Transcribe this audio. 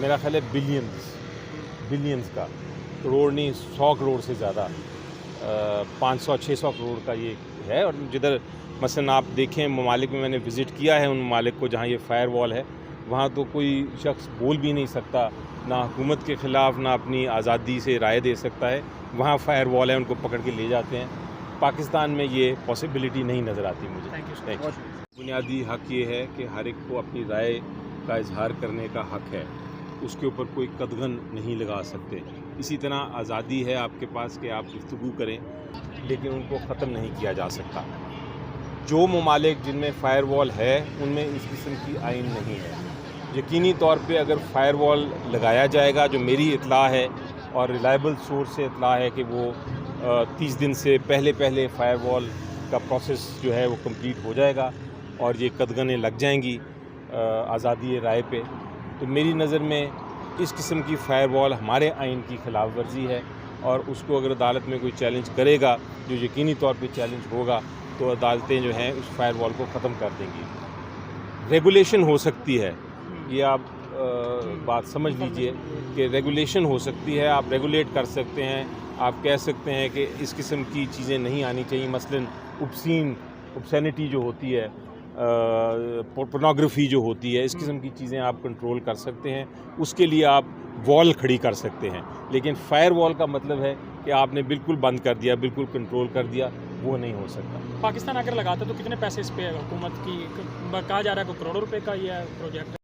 میرا خیال ہے بلینز کا، کروڑ نہیں 100 کروڑ سے زیادہ، 500-600 کروڑ کا یہ ہے. اور جدھر مثلا آپ دیکھیں ممالک میں میں نے وزٹ کیا ہے ان ممالک کو جہاں یہ فائر وال ہے، وہاں تو کوئی شخص بول بھی نہیں سکتا، نہ حکومت کے خلاف نہ اپنی آزادی سے رائے دے سکتا ہے. وہاں فائر وال ہے، ان کو پکڑ کے لے جاتے ہیں. پاکستان میں یہ پاسبلٹی نہیں نظر آتی مجھے. Thank you. بنیادی حق یہ ہے کہ ہر ایک کو اپنی رائے کا اظہار کرنے کا حق ہے، اس کے اوپر کوئی قدغن نہیں لگا سکتے. اسی طرح آزادی ہے آپ کے پاس کہ آپ گفتگو کریں، لیکن ان کو ختم نہیں کیا جا سکتا. جو ممالک جن میں فائر وال ہے ان میں اس قسم کی آئین نہیں ہے. یقینی طور پہ اگر فائر وال لگایا جائے گا، جو میری اطلاع ہے اور ریلائبل سورس سے اطلاع ہے کہ وہ 30 دن سے پہلے فائر وال کا پروسیس جو ہے وہ کمپلیٹ ہو جائے گا اور یہ قدغنیں لگ جائیں گی آزادی رائے پہ. تو میری نظر میں اس قسم کی فائر وال ہمارے آئین کی خلاف ورزی ہے، اور اس کو اگر عدالت میں کوئی چیلنج کرے گا، جو یقینی طور پہ چیلنج ہوگا، تو عدالتیں جو ہیں اس فائر وال کو ختم کر دیں گی. ریگولیشن ہو سکتی ہے، یہ آپ بات سمجھ لیجئے کہ ریگولیشن ہو سکتی ہے. آپ ریگولیٹ کر سکتے ہیں، آپ کہہ سکتے ہیں کہ اس قسم کی چیزیں نہیں آنی چاہیے. مثلاً اوبسینٹی جو ہوتی ہے، پورنوگرافی جو ہوتی ہے، اس قسم کی چیزیں آپ کنٹرول کر سکتے ہیں. اس کے لیے آپ وال کھڑی کر سکتے ہیں. لیکن فائر وال کا مطلب ہے کہ آپ نے بالکل بند کر دیا، بالکل کنٹرول کر دیا، وہ نہیں ہو سکتا. پاکستان اگر لگاتا ہے تو کتنے پیسے اس پہ حکومت کی کہا جا رہا ہے کہ کروڑوں روپے کا یہ پروجیکٹ ہے؟